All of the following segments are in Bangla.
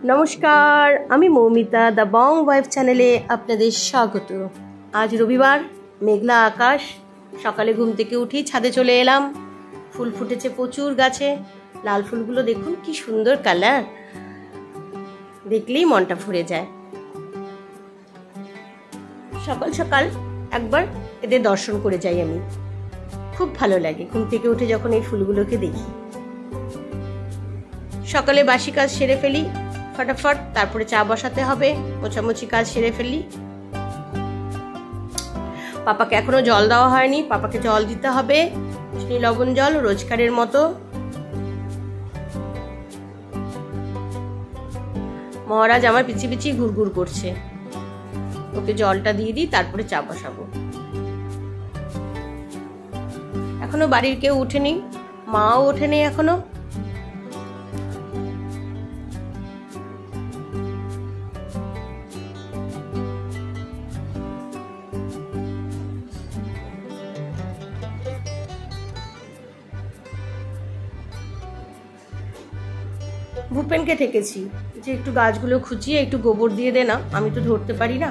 নমস্কার, আমি মৌমিতা দ্য বং ওয়াইফ চ্যানেলে আপনাদের স্বাগত। আজ রবিবার, মেঘলা আকাশ। সকালে ঘুম থেকে উঠি ছাদে চলে এলাম। ফুল ফুটেছে প্রচুর গাছে। লাল ফুলগুলো দেখুন কি সুন্দর কালার, দেখলেই মনটা ভরে যায়। সকাল সকাল একবার এদের দর্শন করে যাই আমি, খুব ভালো লাগে ঘুম থেকে উঠে যখন এই ফুলগুলোকে দেখি। সকালে বাসি কাজ সেরে ফেলি ফটাফট, তারপরে চা বসাতে হবে, মোছামুছি কাজ সেরে ফেলি। পাপাকে এখনো জল দেওয়া হয়নি, পাপাকে জল দিতে হবে, চিনি লবণ জল রোজকারের মতো। মহারাজ আমার পিছি পিছি ঘুরঘুর করছে, ওকে জলটা দিয়ে দিই, তারপরে চা বসাবো। এখনো বাড়ির কেউ ওঠেনি, মাও ওঠেনি এখনো। ভূপেনকে ঠেকেছি যে একটু গাছগুলো খুঁচিয়ে একটু গোবর দিয়ে দে না, আমি তো ধরতে পারি না।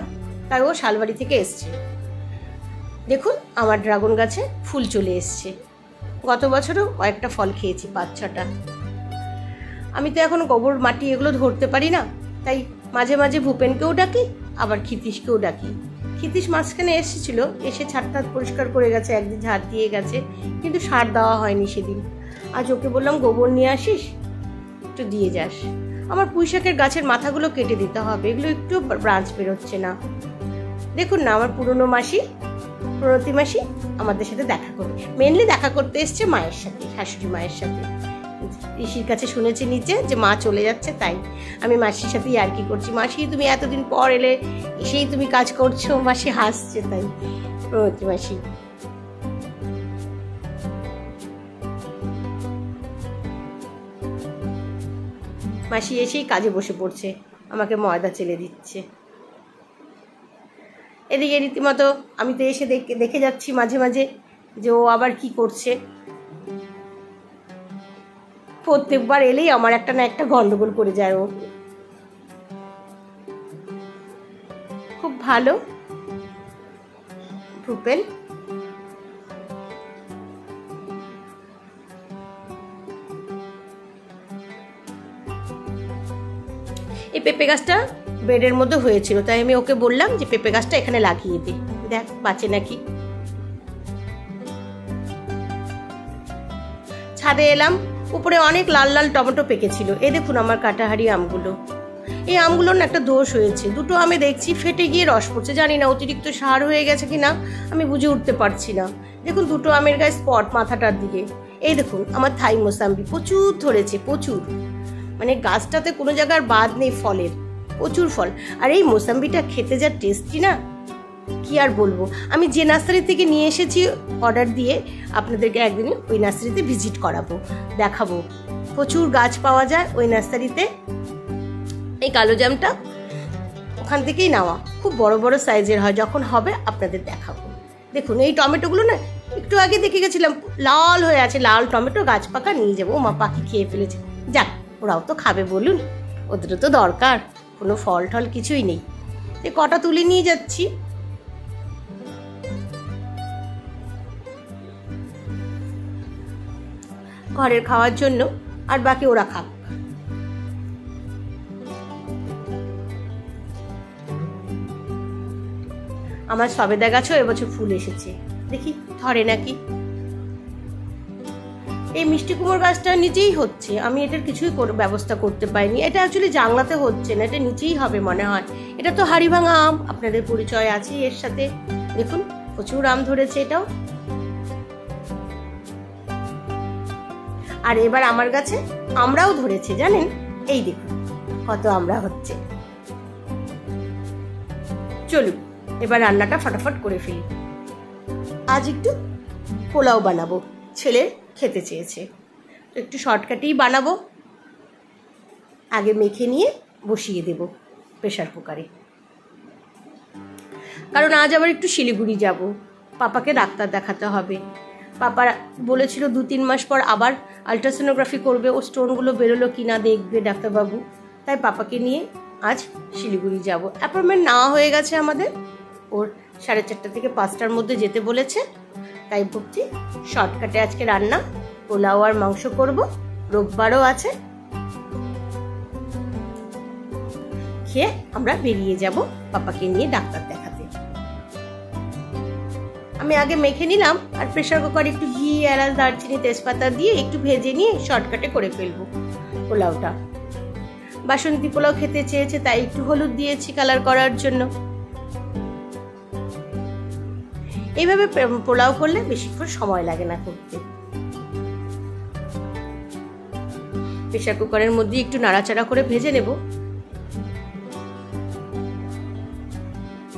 তাই ও শালবাড়ি থেকে এসছে। দেখুন আমার ড্রাগন গাছে ফুল চলে এসছে। গত বছরও কয়েকটা ফল খেয়েছি, 5-6টা। আমি তো এখন গোবর মাটি এগুলো ধরতে পারি না, তাই মাঝে মাঝে ভূপেনকেও ডাকি, আবার ক্ষিতীশকেও ডাকি। ক্ষিতীশ মাঝখানে এসেছিল, এসে ছাদ পরিষ্কার করে গেছে, একদিন ঝাড় দিয়ে গেছে, কিন্তু সার দেওয়া হয়নি সেদিন। আজ ওকে বললাম গোবর নিয়ে আসিস, একটু দিয়ে যাস। আমার পুঁইশাকের গাছের মাথাগুলো কেটে দিতে হবে, এগুলো একটু ব্রাঞ্চ বেরোচ্ছে না। দেখুন না, আমার পুরনো মাসি, প্রণতি মাসি আমাদের সাথে দেখা করবে, মেনলি দেখা করতে এসছে মায়ের সাথে, শাশুড়ি মায়ের সাথে। ঋষির কাছে শুনেছি নিচে যে মা চলে যাচ্ছে, তাই আমি মাসির সাথেই আর কি করছি। মাসি তুমি এতদিন পর এলে, এসেই তুমি কাজ করছো। মাসি হাসছে, তাই প্রণতি মাসি। মাসি এসেই কাজে বসে পড়ছে, আমাকে ময়দা চেলে দিচ্ছে। এদিকে রীতিমতো আমি তো এসে দেখে যাচ্ছি মাঝে মাঝে যে ও আবার কি করছে। প্রত্যেকবার এলেই আমার একটা না একটা গন্ডগোল করে যায় ও। খুব ভালো ভূপেন। এই পেঁপে গাছটা বেডের মধ্যে হয়েছিল, তাই আমি ওকে বললাম যে পেঁপে গাছটা এখানে লাগিয়ে দে, দেখ বাঁচে নাকি। ছাদে এলাম, উপরে অনেক লাল লাল টমেটো পেকেছিল। এই দেখুন আমার কাটাহারি আমগুলো। এই আমগুলোর না একটা দোষ হয়েছে, দুটো আমে দেখছি ফেটে গিয়ে রস পড়ছে। জানি না অতিরিক্ত সার হয়ে গেছে কিনা, আমি বুঝে উঠতে পারছি না। দেখুন দুটো আমের গায়ে স্পট মাথাটার দিকে। এই দেখুন আমার থাই মোসাম্বি প্রচুর ধরেছে, প্রচুর, মানে গাছটাতে কোনো জায়গার বাদ নেই ফলের, প্রচুর ফল। আর এই মোসাম্বিটা খেতে যা টেস্টি না, কি আর বলবো। আমি যে নার্সারি থেকে নিয়ে এসেছি অর্ডার দিয়ে, আপনাদেরকে একদিন ওই নার্সারিতে ভিজিট করাবো, দেখাবো। প্রচুর গাছ পাওয়া যায় ওই নার্সারিতে। এই কালো জামটা ওখান থেকেই নেওয়া, খুব বড় বড় সাইজের হয়, যখন হবে আপনাদের দেখাবো। দেখুন এই টমেটোগুলো না একটু আগে দেখে গেছিলাম, লাল হয়ে আছে, লাল টমেটো, গাছ পাকা নিয়ে যাবো। ও মা, পাখি খেয়ে ফেলেছে, যাক ওরাও তো খাবে বলুন, ওদেরও তো দরকার। কোনো ফল টল কিছুই নেই, কটা তুলে নিয়ে যাচ্ছি। ঘরের খাওয়ার জন্য, আর বাকি ওরা খাক। আমার সবেদা গাছও এবছর ফুল এসেছে, দেখি ধরে নাকি। এই মিষ্টি কুমড়ো গাছটা নিচেই হচ্ছে, আমি এটার কিছুই ব্যবস্থা করতে পারিনি। এটা অ্যাকচুয়ালি জানলাতে হচ্ছে না, এটা নিচেই হবে মনে হয়। এটা তো হাড়িভাঙা আম, আপনাদের পরিচয় আছে এর সাথে। দেখুন প্রচুর আম ধরেছে এটাও। আর এবার আমার গাছে আমরাও ধরেছে, জানেন, এই দেখুন কত আমরা হচ্ছে। চলুন এবার রান্নাটা ফটাফট করে ফেলি। আজ একটু পোলাও বানাবো, ছেলে খেতে চেয়েছে, একটু শর্টকাটেই বানাবো। আগে মেখে নিয়ে বসিয়ে দেব প্রেশার কুকারে, কারণ আজ আবার একটু শিলিগুড়ি যাব, পাপাকে ডাক্তার দেখাতে হবে। পাপা বলেছিল 2-3 মাস পর আবার আলট্রাসোনোগ্রাফি করবে, ও স্টোনগুলো বেরোলো কিনা দেখবে ডাক্তারবাবু। তাই পাপাকে নিয়ে আজ শিলিগুড়ি যাব। অ্যাপয়েন্টমেন্ট নেওয়া হয়ে গেছে আমাদের, ওর 4:30 থেকে 5টার মধ্যে যেতে বলেছে। তাই ভাবছি শর্টকাটে আজকে রান্না, পোলাও আর মাংস করব, রোববারও আছে। খেয়ে আমরা বেরিয়ে যাব পাপাকে নিয়ে ডাক্তার দেখাতে। আমি আগে মেখে নিলাম আর প্রেসার কুকার একটু ঘি, এলাচ, দারচিনি, তেজপাতা দিয়ে একটু ভেজে নিয়ে শর্টকাটে করে ফেলবো পোলাওটা। বাসন্তী পোলাও খেতে চেয়েছে তাই একটু হলুদ দিয়েছি কালার করার জন্য। এইভাবে পোলাও করলে বেশিক্ষণ সময় লাগে না করতে। প্রেসার কুকারের মধ্যে একটু নাড়াচাড়া করে ভেজে নেব।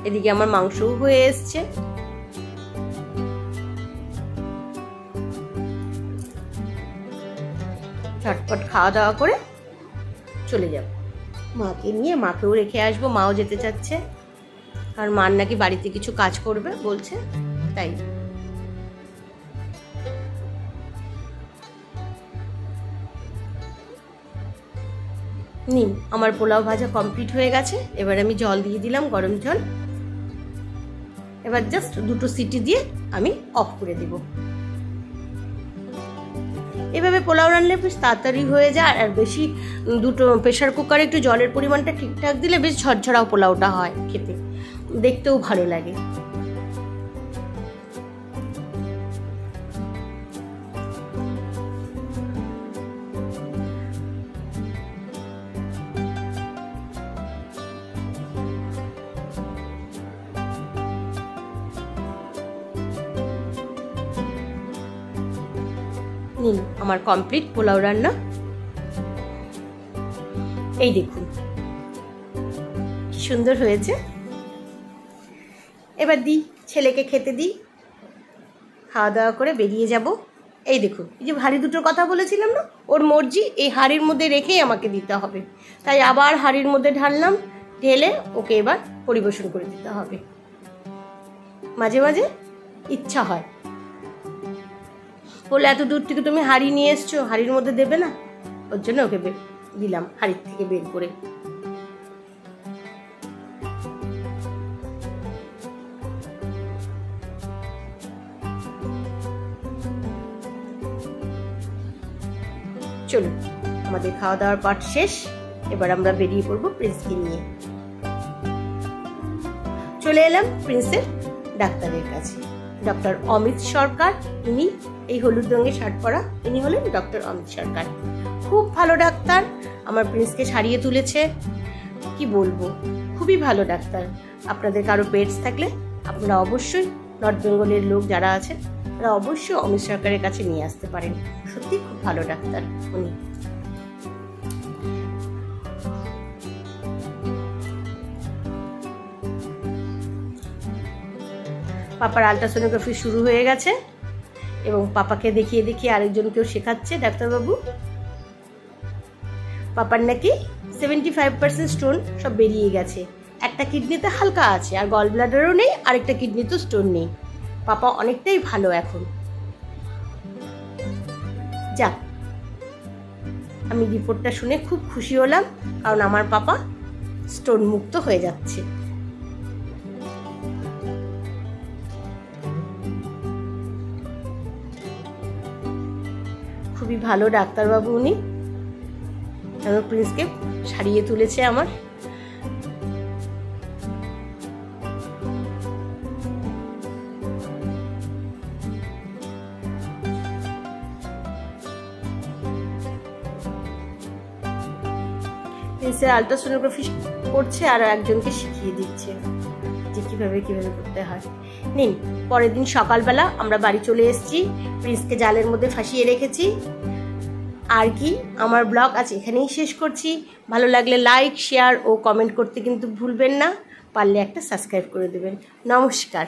এদিকে আমার মাংসও হয়ে এসছে। ঝটপট খাওয়া দাওয়া করে চলে যাব মাকে নিয়ে। মাকেও রেখে আসবো, মাও যেতে চাচ্ছে, কারণ মার নাকি বাড়িতে কিছু কাজ করবে বলছে, তাই। নিন, আমার পোলাও ভাজা কমপ্লিট হয়ে গেছে। এবার আমি জল দিয়ে দিলাম, গরম জল। এবার জাস্ট 2টো সিটি দিয়ে আমি অফ করে দেব। এভাবে পোলাও রান্নলে বেশ তাড়াতাড়ি হয়ে যায়, আর বেশি দুটো প্রেসার কুকারে একটু জলের পরিমাণটা ঠিকঠাক দিলে বেশ ঝরঝরাও পোলাওটা হয়, খেতে দেখতেও ভালো লাগে। নিন, আমার কমপ্লিট পোলাও রান্না। এই দেখুন কি সুন্দর হয়েছে। এবার দিই, ছেলেকে খেতে দিই, খাওয়া দাওয়া করে বেরিয়ে যাব। এই দেখুন, এই যে হাঁড়ি দুটোর কথা বলেছিলাম না, ওর মর্জি, এই হাঁড়ির মধ্যে রেখেই আমাকে দিতে হবে। তাই আবার হাঁড়ির মধ্যে ঢাললাম, ঢেলে ওকে এবার পরিবেশন করে দিতে হবে। মাঝে মাঝে ইচ্ছা হয়, বলে এত দূর থেকে তুমি হাঁড়ি নিয়ে এসছো, হাঁড়ির মধ্যে দেবে না, ওর জন্য ওকে দিলাম হাঁড়ির থেকে বের করে। চলুন, আমাদের খাওয়া দাওয়ার পাঠ শেষ। এবার আমরা বেরিয়ে পড়বো প্রিন্সকে নিয়ে। চলে এলাম প্রিন্সের ডাক্তারের কাছে, ডক্টর অমিত সরকার। ইনি এই হলুদ রঙের শার্ট পরা, ইনি হলেন ডক্টর অমিত সরকার। খুব ভালো ডাক্তার, আমার প্রিন্সকে সারিয়ে তুলেছে। কি বলবো, খুবই ভালো ডাক্তার। আপনাদের কারো পেটস থাকলে আপনারা অবশ্যই, নর্থ বেঙ্গলের লোক যারা আছে তারা অবশ্যই অমিত সরকারের কাছে নিয়ে আসতে পারেন। সত্যি খুব ভালো ডাক্তার উনি। পাপার আলট্রাসোনোগ্রাফি শুরু হয়ে গেছে এবং পাপাকে দেখিয়ে দেখিয়ে আরেকজনকেও শেখাচ্ছে ডাক্তারবাবু। পাপার নাকি 75% স্টোন সব বেরিয়ে গেছে। একটা কিডনিতে হালকা আছে, আর গল ব্লাডারও নেই, আরেকটা কিডনিতে স্টোন নেই। পাপা অনেকটাই ভালো এখন। যাক, আমি রিপোর্টটা শুনে খুব খুশি হলাম, কারণ আমার পাপা স্টোন মুক্ত হয়ে যাচ্ছে। খুবই ভালো ডাক্তারবাবু উনি। আমার প্রিন্সকে সারিয়ে তুলেছে আমার। প্রিন্সের আলট্রাসোনোগ্রাফি করছে আর একজনকে শিখিয়ে দিচ্ছে যে কিভাবে করতে হয়। নিন, পরের দিন সকালবেলা আমরা বাড়ি চলে এসেছি, প্রিন্সকে জালের মধ্যে ফাঁসিয়ে রেখেছি। আর কি, আমার ব্লগ আজ এখানেই শেষ করছি। ভালো লাগলে লাইক, শেয়ার ও কমেন্ট করতে কিন্তু ভুলবেন না। পারলে একটা সাবস্ক্রাইব করে দেবেন। নমস্কার।